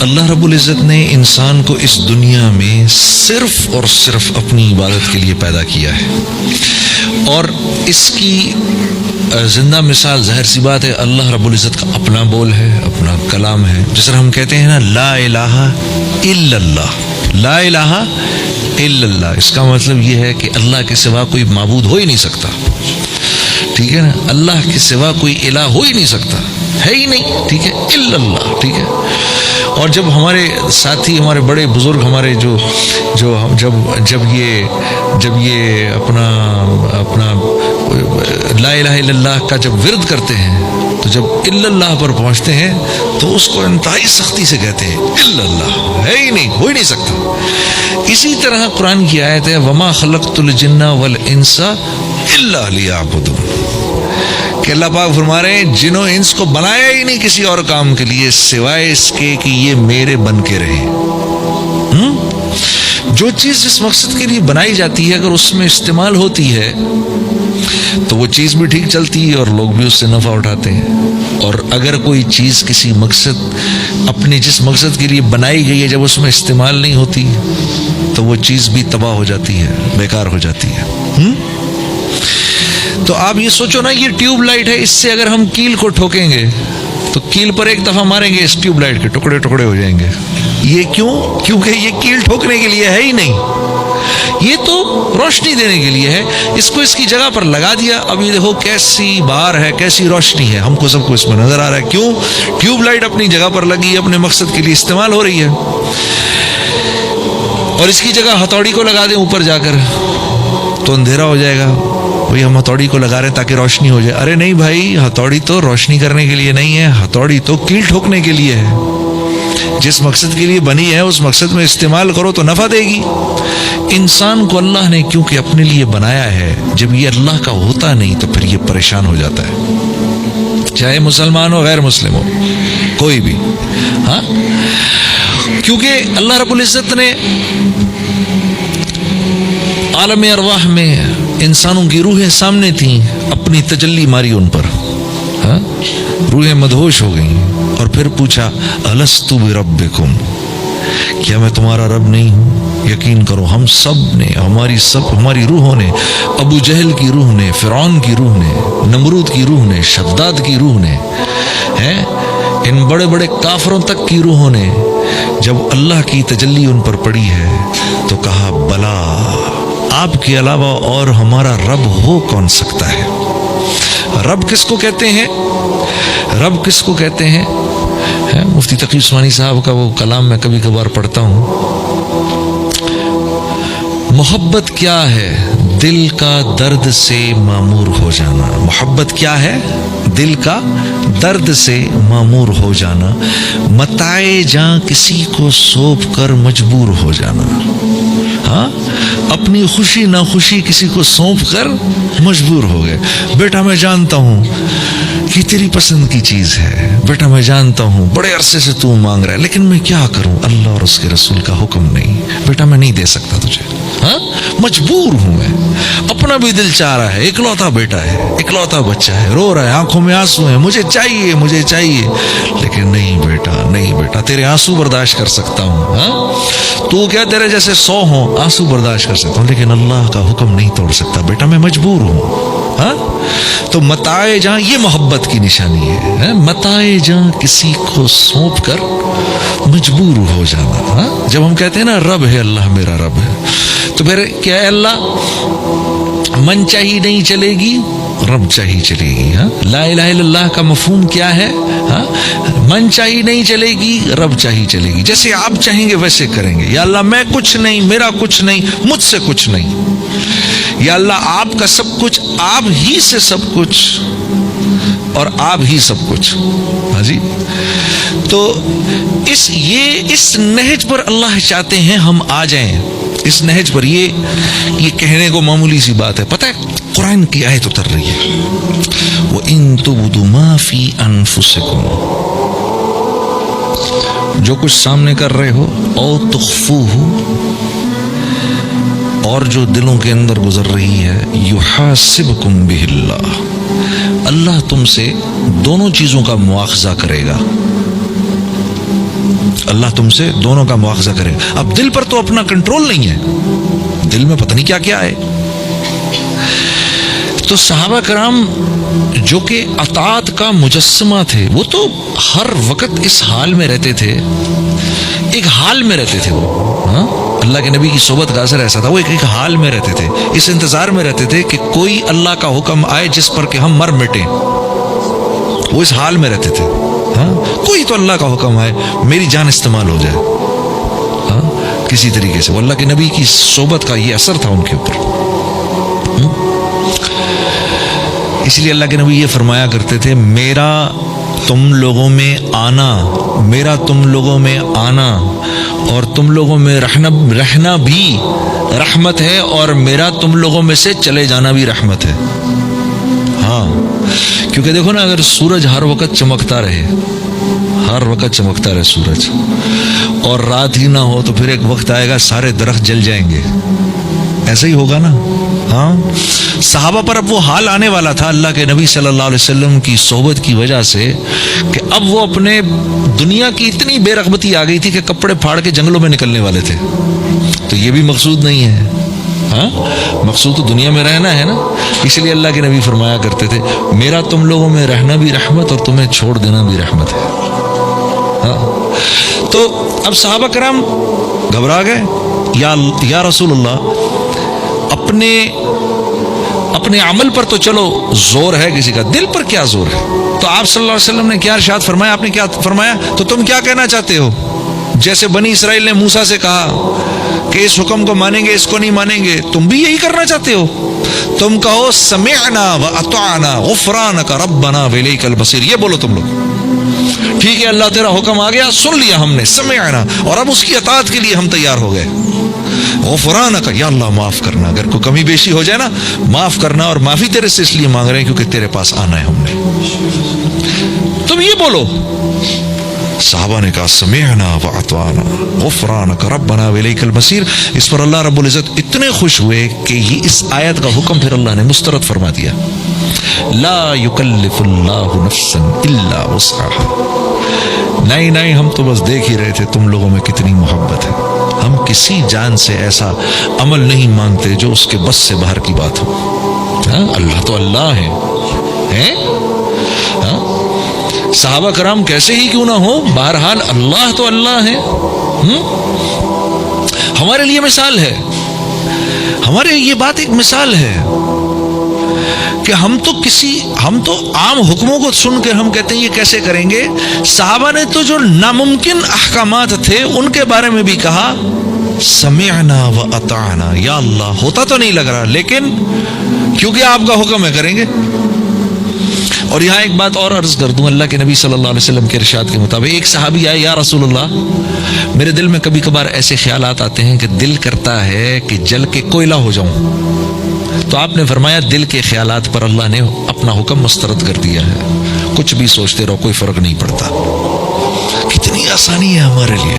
اللہ رب العزت نے انسان کو اس دنیا میں صرف اور صرف اپنی عبادت کے لیے پیدا کیا ہے، اور اس کی زندہ مثال ظاہر سی بات ہے اللہ رب العزت کا اپنا بول ہے، اپنا کلام ہے. جس طرح ہم کہتے ہیں نا لا الہ الا اللہ، لا الہ الا اللہ، اس کا مطلب یہ ہے کہ اللہ کے سوا کوئی معبود ہو ہی نہیں سکتا. ٹھیک ہے نا، اللہ کے سوا کوئی الہ ہو ہی نہیں سکتا، ہے ہی نہیں. ٹھیک ہے، الا اللہ. ٹھیک ہے. اور جب ہمارے ساتھی، ہمارے بڑے بزرگ، ہمارے جو جب یہ اپنا لا الہ الا اللہ کا جب ورد کرتے ہیں تو جب الا اللہ پر پہنچتے ہیں تو اس کو انتہائی سختی سے کہتے ہیں الا اللہ، ہے ہی نہیں، ہو ہی نہیں سکتا. اسی طرح قرآن کی آیت ہے وما خلقت الجن والانس الا لیعبدون، کہ اللہ پاک فرما رہے ہیں جنوں انس کو بنایا ہی نہیں کسی اور کام کے لیے سوائے اس کے کہ یہ میرے بن کے رہیں. جو چیز جس مقصد کے لیے بنائی جاتی ہے اگر اس میں استعمال ہوتی ہے تو وہ چیز بھی ٹھیک چلتی ہے اور لوگ بھی اس سے نفع اٹھاتے ہیں. اور اگر کوئی چیز کسی مقصد، اپنے جس مقصد کے لیے بنائی گئی ہے، جب اس میں استعمال نہیں ہوتی تو وہ چیز بھی تباہ ہو جاتی ہے، بیکار ہو جاتی ہے. تو آپ یہ سوچو نا، یہ ٹیوب لائٹ ہے، اس سے اگر ہم کیل کو ٹھوکیں گے تو کیل پر ایک دفعہ ماریں گے اس ٹیوب لائٹ کے ٹکڑے ٹکڑے ہو جائیں گے. یہ کیوں؟ کیونکہ یہ کیل ٹھوکنے کے لیے ہے ہی نہیں، یہ تو روشنی دینے کے لیے ہے. اس کو اس کی جگہ پر لگا دیا، اب یہ دیکھو کیسی بار ہے، کیسی روشنی ہے، ہم کو سب کو اس میں نظر آ رہا ہے. کیوں؟ ٹیوب لائٹ اپنی جگہ پر لگی، اپنے مقصد کے لیے استعمال ہو رہی ہے. اور اس کی جگہ ہتھوڑی کو لگا دیں اوپر جا کر تو اندھیرا ہو جائے گا. بھئی ہم ہتھوڑی کو لگا رہے ہیں تاکہ روشنی ہو جائے. ارے نہیں بھائی، ہتھوڑی تو روشنی کرنے کے لیے نہیں ہے، ہتھوڑی تو کیل ٹھوکنے کے لیے ہے. جس مقصد کے لیے بنی ہے اس مقصد میں استعمال کرو تو نفع دے گی. انسان کو اللہ نے کیونکہ اپنے لیے بنایا ہے، جب یہ اللہ کا ہوتا نہیں تو پھر یہ پریشان ہو جاتا ہے، چاہے مسلمان ہو غیر مسلم ہو، کوئی بھی. ہاں، کیونکہ اللہ رب العزت نے عالم ارواح میں انسانوں کی روحیں سامنے تھیں، اپنی تجلی ماری ان پر. ہاں، روحیں مدہوش ہو گئیں اور پھر پوچھا الستو بربکم، کیا میں تمہارا رب نہیں ہوں؟ یقین کرو ہم سب نے، ہماری روحوں نے، ابو جہل کی روح نے، فرعون کی روح نے، نمرود کی روح نے، شداد کی روح نے، ان بڑے بڑے کافروں تک کی روحوں نے جب اللہ کی تجلی ان پر پڑی ہے تو کہا بلا، آپ کے علاوہ اور ہمارا رب ہو کون سکتا ہے. رب کس کو کہتے ہیں؟ رب کس کو کہتے ہیں؟ مفتی تقی عثمانی صاحب کا وہ کلام میں کبھی کبھار پڑھتا ہوں. محبت کیا ہے؟ دل کا درد سے معمور ہو جانا. محبت کیا ہے؟ دل کا درد سے معمور ہو جانا. متاع جاں کسی کو سونپ کر مجبور ہو جانا. ہاں، اپنی خوشی نہ خوشی کسی کو سونپ کر مجبور ہو گئے. بیٹا میں جانتا ہوں کہ تیری پسند کی چیز ہے، بیٹا میں جانتا ہوں بڑے عرصے سے تو مانگ رہا ہے، لیکن میں کیا کروں، اللہ اور اس کے رسول کا حکم نہیں، بیٹا میں نہیں دے سکتا تجھے. ہاں، مجبور ہوں میں، اپنا بھی دل چاہ رہا ہے، اکلوتا بیٹا ہے، اکلوتا بچہ ہے، رو رہا ہے، آنکھوں میں آنسو ہیں، مجھے چاہیے مجھے چاہیے، لیکن نہیں بیٹا تیرے آنسو برداشت کر سکتا ہوں. ہاں، تو کیا تیرے جیسے 100 ہوں، آنسو برداشت کر سکتا ہوں، لیکن اللہ کا حکم نہیں توڑ سکتا، بیٹا میں مجبور ہوں. ہاں، تو متاع جہاں یہ محبت کی نشانی ہے. متاع جہاں کسی کو سونپ کر مجبور ہو جانا. ہاں، جب ہم کہتے ہیں نا رب ہے اللہ میرا رب ہے، تو پھر کیا ہے؟ اللہ من چاہی نہیں چلے گی، رب چاہی چلے گی. ہاں، لا الہ الا اللہ کا مفہوم کیا ہے؟ ہاں، من چاہی نہیں چلے گی، رب چاہی چلے گی. جیسے آپ چاہیں گے ویسے کریں گے. یا اللہ میں کچھ نہیں، میرا کچھ نہیں، مجھ سے کچھ نہیں. یا اللہ آپ کا سب کچھ، آپ ہی سے سب کچھ، اور آپ ہی سب کچھ. ہاں جی، تو اس نہج پر اللہ چاہتے ہیں ہم آ جائیں. اس نہج پر یہ کہنے کو معمولی سی بات ہے. پتہ ہے قرآن کی آیت اتر رہی ہے وَإِن تُبْدُوا مَا فِي أَنفُسِكُمْ، جو کچھ سامنے کر رہے ہو، او تخفوہ، اور جو دلوں کے اندر گزر رہی ہے، یحاسبکم بہ اللہ، اللہ تم سے دونوں چیزوں کا مواخذہ کرے گا. اللہ تم سے دونوں کا مواخذہ کرے. اب دل پر تو اپنا کنٹرول نہیں ہے, دل میں پتہ نہیں کیا کیا ہے. تو صحابہ کرام جو کہ اطاعت کا مجسمہ تھے, وہ تو ہر وقت اس حال میں رہتے تھے, ایک حال میں رہتے تھے وہ. ہاں, اللہ کے نبی کی صحبت کا اثر ایسا تھا, وہ ایک حال میں رہتے تھے, اس انتظار میں رہتے تھے کہ کوئی اللہ کا حکم آئے جس پر کہ ہم مر مٹیں. وہ اس حال میں رہتے تھے. ہاں, کوئی تو اللہ کا حکم آئے, میری جان استعمال ہو جائے. ہاں, کسی طریقے سے. وہ اللہ کے نبی کی صحبت کا یہ اثر تھا ان کے اوپر. اس لیے اللہ کے نبی یہ فرمایا کرتے تھے, میرا تم لوگوں میں آنا, میرا تم لوگوں میں آنا اور تم لوگوں میں رہنا بھی رحمت ہے, اور میرا تم لوگوں میں سے چلے جانا بھی رحمت ہے. ہاں, کیونکہ دیکھو نا, اگر سورج ہر وقت چمکتا رہے, ہر وقت چمکتا رہے سورج, اور رات ہی نہ ہو, تو پھر ایک وقت آئے گا سارے درخت جل جائیں گے. ایسا ہی ہوگا نا. ہاں, صحابہ پر اب وہ حال آنے والا تھا اللہ کے نبی صلی اللہ علیہ وسلم کی صحبت کی وجہ سے, کہ اب وہ اپنے دنیا کی اتنی بے رغبتی آ گئی تھی کہ کپڑے پھاڑ کے جنگلوں میں نکلنے والے تھے. تو یہ بھی مقصود نہیں ہے. ہاں, مقصود تو دنیا میں رہنا ہے نا. اس لیے اللہ کے نبی فرمایا کرتے تھے, میرا تم لوگوں میں رہنا بھی رحمت اور تمہیں چھوڑ دینا بھی رحمت ہے. ہاں, تو اب صحابہ کرام گھبرا گئے, یا رسول اللہ, اپنے عمل پر تو چلو زور ہے کسی کا, دل پر کیا زور ہے؟ تو آپ صلی اللہ علیہ وسلم نے کیا ارشاد فرمایا, آپ نے کیا فرمایا, تو تم کیا کہنا چاہتے ہو؟ جیسے بنی اسرائیل نے موسیٰ سے کہا کہ اس حکم کو مانیں گے, اس کو نہیں مانیں گے, تم بھی یہی کرنا چاہتے ہو؟ تم کہو سمعنا واطعنا غفرانک ربنا والیک البصیر. یہ بولو تم لوگ, ٹھیک ہے اللہ تیرا حکم آ گیا, سن لیا ہم نے, سمعنا, اور اب اس کی اطاعت کے لیے ہم تیار ہو گئے. غفرانک, یا اللہ معاف کرنا, اگر کوئی کمی بیشی ہو جائے نا معاف کرنا, اور معافی تیرے سے اس لیے مانگ رہے ہیں کیونکہ تیرے پاس آنا ہے ہم نے. تم یہ بولو. صحابہ نے کہا سمعنا واطعنا غفرانک ربنا والیک المصیر. اس پر اللہ رب العزت اتنے خوش ہوئے کہ یہ اس آیت کا حکم پھر اللہ نے مسترد فرما دیا, لا یکلف اللہ نفسا الا وسعها. نہیں, ہم تو بس دیکھ ہی رہے تھے تم لوگوں میں کتنی محبت ہے, ہم کسی جان سے ایسا عمل نہیں مانگتے جو اس کے بس سے باہر کی بات ہو. ہاں, اللہ تو اللہ ہے. ہاں, صحابہ کرام کیسے ہی کیوں نہ ہو, بہرحال اللہ تو اللہ ہے. ہمارے لیے مثال ہے, ہمارے یہ بات ایک مثال ہے کہ ہم تو عام حکموں کو سن کے ہم کہتے ہیں یہ کیسے کریں گے. صحابہ نے تو جو ناممکن احکامات تھے ان کے بارے میں بھی کہا سمعنا و اطعنا, یا اللہ ہوتا تو نہیں لگ رہا لیکن کیونکہ آپ کا حکم ہے کریں گے. اور یہاں ایک بات اور عرض کر دوں, اللہ کے نبی صلی اللہ علیہ وسلم کے ارشاد کے مطابق ایک صحابی آئے, یا رسول اللہ, میرے دل میں کبھی کبھار ایسے خیالات آتے ہیں کہ دل کرتا ہے کہ جل کے کوئلہ ہو جاؤں. تو آپ نے فرمایا دل کے خیالات پر اللہ نے اپنا حکم مسترد کر دیا ہے, کچھ بھی سوچتے رہو کوئی فرق نہیں پڑتا. کتنی آسانی ہے ہمارے لیے.